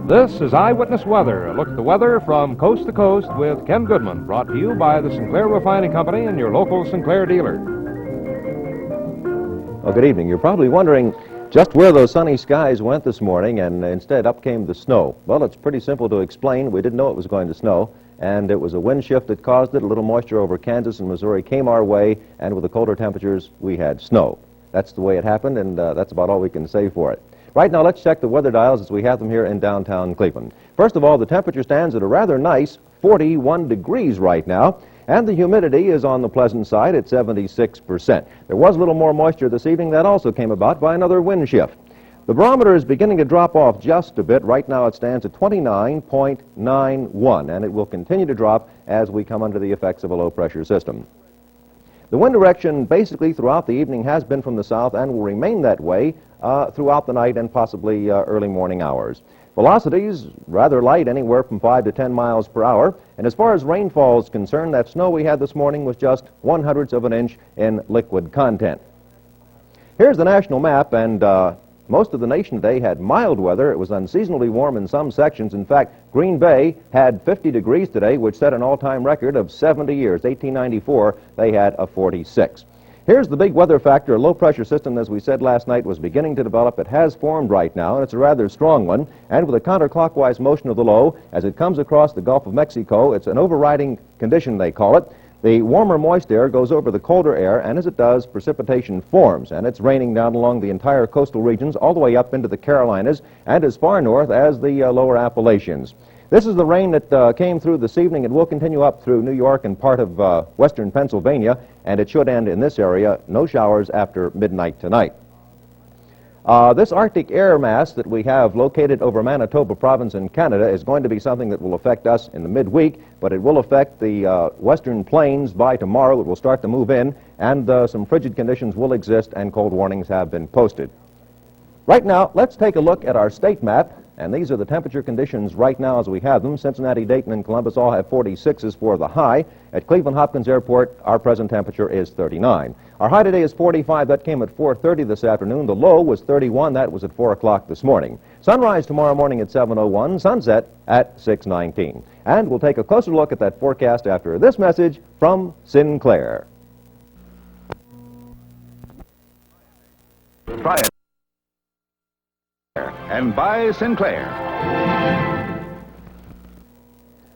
This is Eyewitness Weather, a look at the weather from coast to coast with Ken Goodman, brought to you by the Sinclair Refining Company and your local Sinclair dealer. Well, good evening. You're probably wondering just where those sunny skies went this morning, and instead up came the snow. Well, it's pretty simple to explain. We didn't know it was going to snow, and it was a wind shift that caused it. A little moisture over Kansas and Missouri came our way, and with the colder temperatures, we had snow. That's the way it happened, and that's about all we can say for it. Right now, let's check the weather dials as we have them here in downtown Cleveland. First of all, the temperature stands at a rather nice 41 degrees right now, and the humidity is on the pleasant side at 76%. There was a little more moisture this evening. That also came about by another wind shift. The barometer is beginning to drop off just a bit. Right now, it stands at 29.91, and it will continue to drop as we come under the effects of a low-pressure system. The wind direction basically throughout the evening has been from the south and will remain that way throughout the night and possibly early morning hours. Velocities rather light, anywhere from 5 to 10 miles per hour. And as far as rainfall is concerned, that snow we had this morning was just 1/100th of an inch in liquid content. Here's the national map, and most of the nation today had mild weather. It was unseasonably warm in some sections. In fact, Green Bay had 50 degrees today, which set an all-time record of 70 years. 1894, they had a 46. Here's the big weather factor. A low-pressure system, as we said last night, was beginning to develop. It has formed right now, and it's a rather strong one. And with a counterclockwise motion of the low, as it comes across the Gulf of Mexico, it's an overriding condition, they call it. The warmer, moist air goes over the colder air, and as it does, precipitation forms, and it's raining down along the entire coastal regions, all the way up into the Carolinas, and as far north as the lower Appalachians. This is the rain that came through this evening. It will continue up through New York and part of western Pennsylvania, and it should end in this area. No showers after midnight tonight. This Arctic air mass that we have located over Manitoba province in Canada is going to be something that will affect us in the midweek, but it will affect the western plains by tomorrow. It will start to move in, and some frigid conditions will exist, and cold warnings have been posted. Right now, let's take a look at our state map, and these are the temperature conditions right now as we have them. Cincinnati, Dayton, and Columbus all have 46s for the high. At Cleveland Hopkins Airport, our present temperature is 39. Our high today is 45. That came at 4:30 this afternoon. The low was 31. That was at 4 o'clock this morning. Sunrise tomorrow morning at 7:01. Sunset at 6:19. And we'll take a closer look at that forecast after this message from Sinclair. Try it. And buy Sinclair.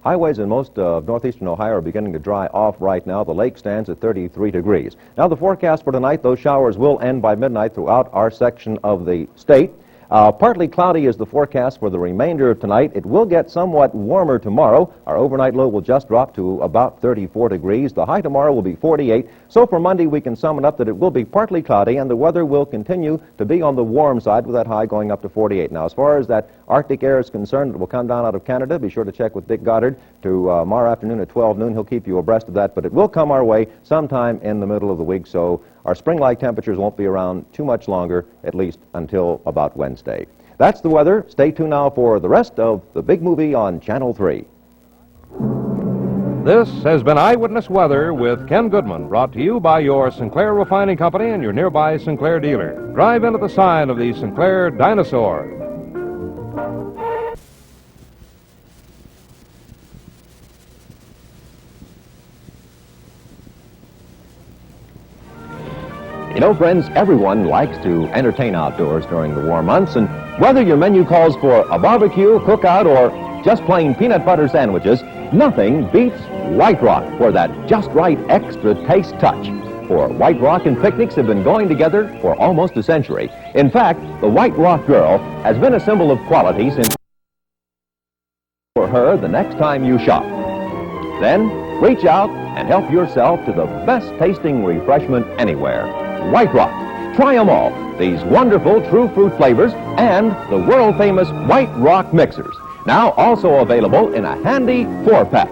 Highways in most of northeastern Ohio are beginning to dry off right now. The lake stands at 33 degrees. Now the forecast for tonight, those showers will end by midnight throughout our section of the state. Partly cloudy is the forecast for the remainder of tonight. It will get somewhat warmer tomorrow. Our overnight low will just drop to about 34 degrees. The high tomorrow will be 48. So for Monday, we can sum it up that it will be partly cloudy, and the weather will continue to be on the warm side with that high going up to 48. Now, as far as that Arctic air is concerned, it will come down out of Canada. Be sure to check with Dick Goddard tomorrow afternoon at 12 noon. He'll keep you abreast of that, but it will come our way sometime in the middle of the week, so our spring-like temperatures won't be around too much longer, at least until about Wednesday. That's the weather. Stay tuned now for the rest of The Big Movie on Channel 3. This has been Eyewitness Weather with Ken Goodman, brought to you by your Sinclair Refining Company and your nearby Sinclair dealer. Drive into the sign of the Sinclair Dinosaur. You know, friends, everyone likes to entertain outdoors during the warm months, and whether your menu calls for a barbecue, cookout, or just plain peanut butter sandwiches, nothing beats White Rock for that just right extra taste touch. For White Rock and picnics have been going together for almost a century. In fact, the White Rock girl has been a symbol of quality since for her the next time you shop. Then, reach out and help yourself to the best tasting refreshment anywhere. White Rock. Try them all. These wonderful true fruit flavors and the world-famous White Rock mixers. Now also available in a handy 4-pack.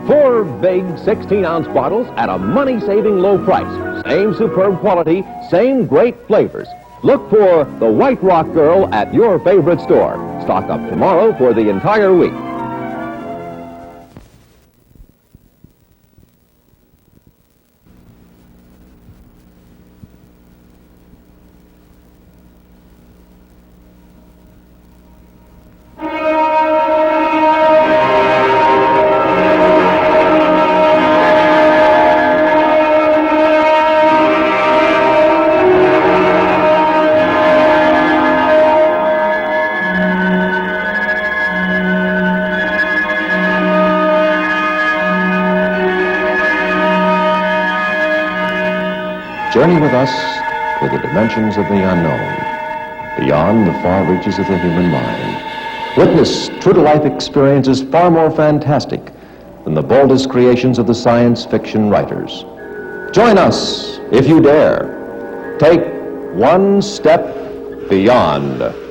4 big 16-ounce bottles at a money-saving low price. Same superb quality, same great flavors. Look for the White Rock Girl at your favorite store. Stock up tomorrow for the entire week. Journey with us to the dimensions of the unknown, beyond the far reaches of the human mind. Witness true-to-life experiences far more fantastic than the boldest creations of the science fiction writers. Join us, if you dare. Take one step beyond.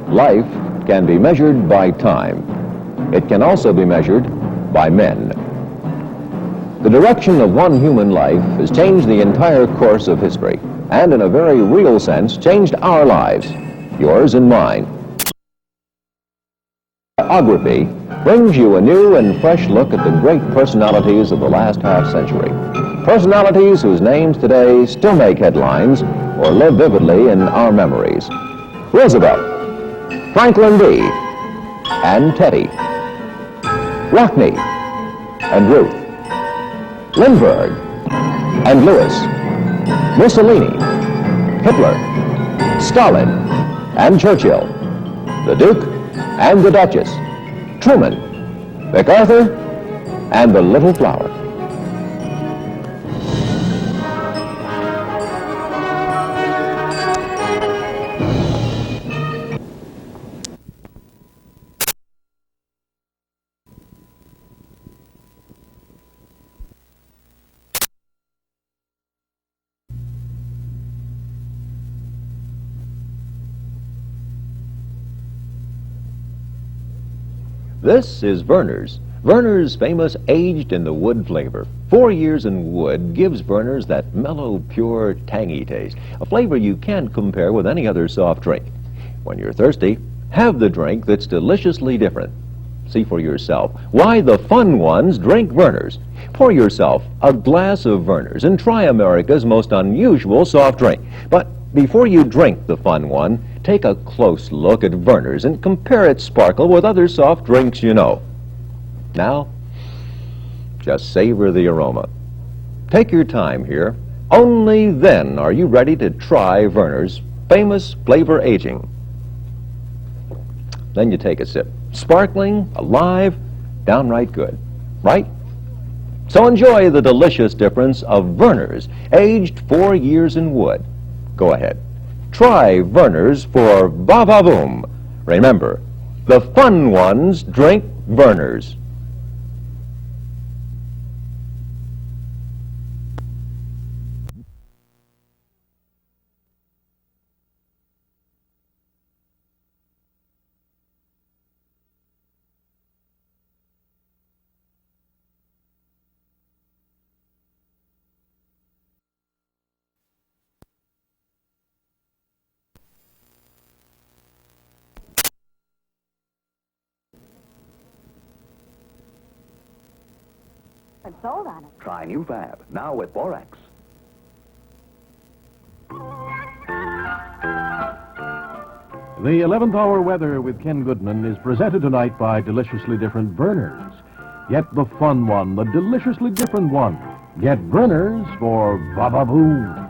Life can be measured by time. It can also be measured by men. The direction of one human life has changed the entire course of history, and in a very real sense, changed our lives, yours and mine. Biography brings you a new and fresh look at the great personalities of the last half-century. Personalities whose names today still make headlines or live vividly in our memories. Roosevelt, Franklin D. and Teddy, Rockney and Ruth, Lindbergh and Lewis, Mussolini, Hitler, Stalin and Churchill, the Duke and the Duchess, Truman, MacArthur and the Little Flower. This is Werner's. Werner's famous aged in the wood flavor. 4 years in wood gives Werner's that mellow, pure, tangy taste, a flavor you can't compare with any other soft drink. When you're thirsty, have the drink that's deliciously different. See for yourself why the fun ones drink Werner's. Pour yourself a glass of Werner's and try America's most unusual soft drink. But before you drink the fun one, take a close look at Werner's and compare its sparkle with other soft drinks you know. Now, just savor the aroma. Take your time here. Only then are you ready to try Werner's famous flavor aging. Then you take a sip. Sparkling, alive, downright good, right? So enjoy the delicious difference of Werner's, aged 4 years in wood. Go ahead. Try Werner's for va-va-voom. Remember, the fun ones drink Werner's. I'm sold on it. Try new Fab, now with Borax. The 11th Hour Weather with Ken Goodman is presented tonight by Deliciously Different Werner's. Get the fun one, the deliciously different one. Get Werner's for va-va-voom.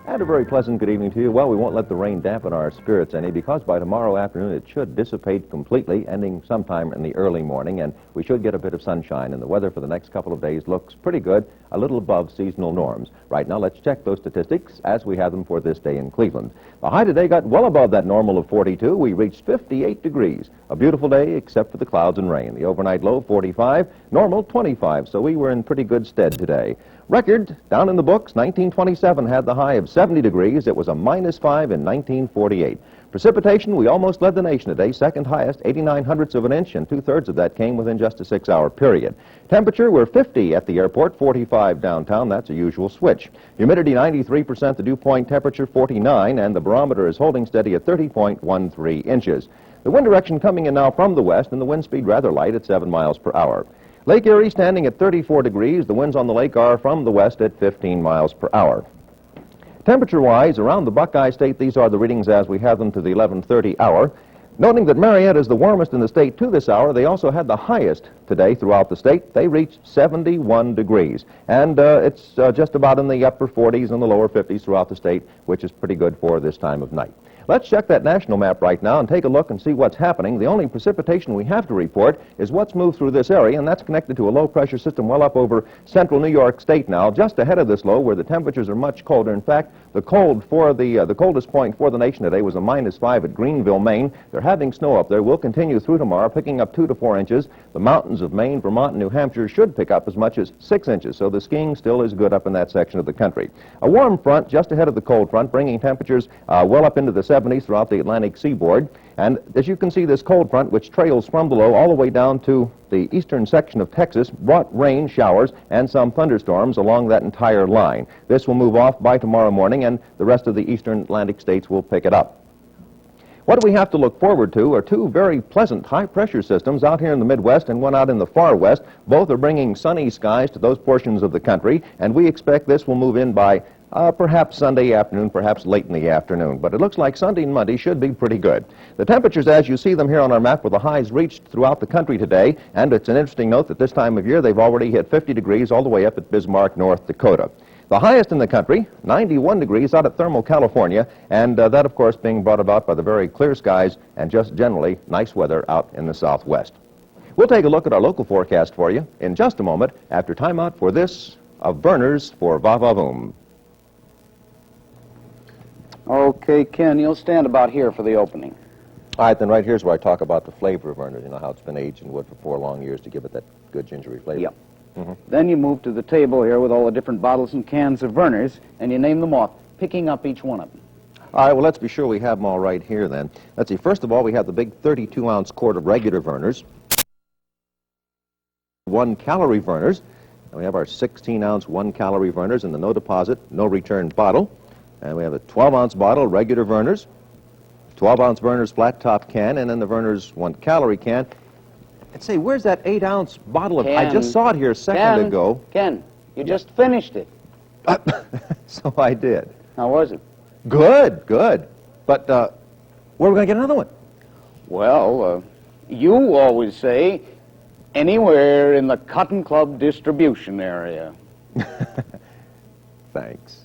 And a very pleasant good evening to you. Well, we won't let the rain dampen our spirits any because by tomorrow afternoon it should dissipate completely, ending sometime in the early morning, and we should get a bit of sunshine, and the weather for the next couple of days looks pretty good, a little above seasonal norms. Right now, let's check those statistics as we have them for this day in Cleveland. The high today got well above that normal of 42. We reached 58 degrees. A beautiful day except for the clouds and rain. The overnight low, 45, normal, 25, so we were in pretty good stead today. Record, down in the books, 1927 had the high of 70 degrees. It was a -5 in 1948. Precipitation, we almost led the nation today, second highest, 89 hundredths of an inch, and 2/3 of that came within just a 6-hour period. Temperature, we're 50 at the airport, 45 downtown. That's a usual switch. Humidity, 93%, the dew point temperature, 49, and the barometer is holding steady at 30.13 inches. The wind direction coming in now from the west, and the wind speed rather light at 7 miles per hour. Lake Erie standing at 34 degrees. The winds on the lake are from the west at 15 miles per hour. Temperature-wise, around the Buckeye State, these are the readings as we have them to the 11:30 hour. Noting that Marietta is the warmest in the state to this hour, they also had the highest today throughout the state. They reached 71 degrees. And it's just about in the upper 40s and the lower 50s throughout the state, which is pretty good for this time of night. Let's check that national map right now and take a look and see what's happening. The only precipitation we have to report is what's moved through this area, and that's connected to a low-pressure system well up over central New York State now, just ahead of this low where the temperatures are much colder. In fact, the coldest point for the nation today was a -5 at Greenville, Maine. They're having snow up there. Will continue through tomorrow, picking up 2 to 4 inches. The mountains of Maine, Vermont, and New Hampshire should pick up as much as 6 inches, so the skiing still is good up in that section of the country. A warm front just ahead of the cold front, bringing temperatures well up into the 70s throughout the Atlantic seaboard. And as you can see, this cold front, which trails from the low all the way down to the eastern section of Texas, brought rain, showers, and some thunderstorms along that entire line. This will move off by tomorrow morning, and the rest of the eastern Atlantic states will pick it up. What do we have to look forward to are 2 very pleasant high-pressure systems out here in the Midwest and one out in the far west. Both are bringing sunny skies to those portions of the country, and we expect this will move in by perhaps Sunday afternoon, perhaps late in the afternoon. But it looks like Sunday and Monday should be pretty good. The temperatures, as you see them here on our map, were the highs reached throughout the country today. And it's an interesting note that this time of year, they've already hit 50 degrees all the way up at Bismarck, North Dakota. The highest in the country, 91 degrees out at Thermal, California. And that, of course, being brought about by the very clear skies and just generally nice weather out in the southwest. We'll take a look at our local forecast for you in just a moment after timeout for this of Verners for Va Va Voom. Okay, Ken, you'll stand about here for the opening. All right, then right here's where I talk about the flavor of Verners. You know how it's been aged in wood for 4 long years to give it that good gingery flavor. Yep. Then you move to the table here with all the different bottles and cans of Verners, and you name them off, picking up each one of them. All right, well, let's be sure we have them all right here then. Let's see, first of all, we have the big 32-ounce quart of regular Verners, 1-calorie Verners, and we have our 16-ounce 1-calorie Verners in the no deposit, no return bottle. And we have a 12-ounce bottle, regular Verners, 12-ounce Verners flat top can, and then the Verners 1-calorie can. And say, where's that 8-ounce bottle of... Ken, I just saw it here a second ago. Ken, you just finished it. So I did. How was it? Good, good. But where are we going to get another one? Well, you always say anywhere in the Cotton Club distribution area. Thanks.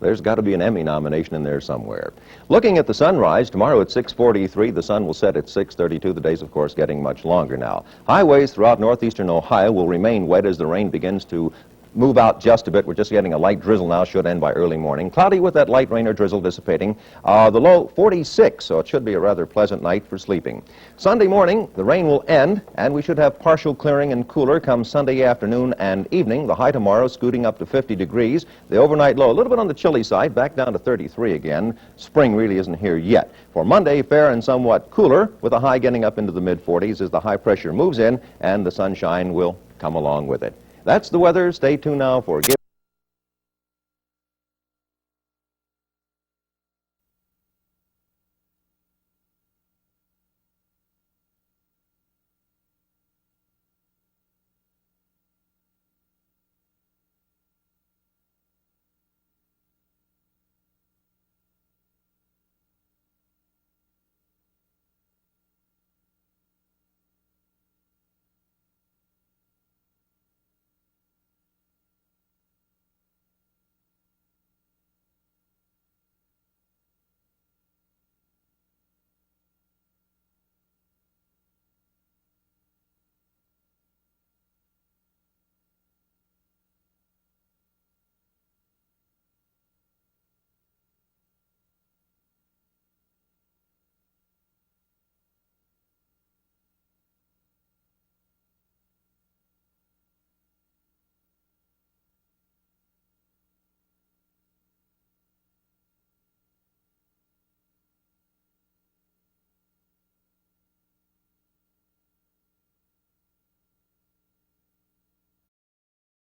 There's got to be an Emmy nomination in there somewhere. Looking at the sunrise, tomorrow at 6:43, the sun will set at 6:32. The day's, of course, getting much longer now. Highways throughout northeastern Ohio will remain wet as the rain begins to move out just a bit. We're just getting a light drizzle now, should end by early morning. Cloudy with that light rain or drizzle dissipating. The low 46, so it should be a rather pleasant night for sleeping. Sunday morning, the rain will end, and we should have partial clearing and cooler come Sunday afternoon and evening. The high tomorrow scooting up to 50 degrees. The overnight low, a little bit on the chilly side, back down to 33 again. Spring really isn't here yet. For Monday, fair and somewhat cooler, with a high getting up into the mid-40s as the high pressure moves in, and the sunshine will come along with it. That's the weather. Stay tuned now for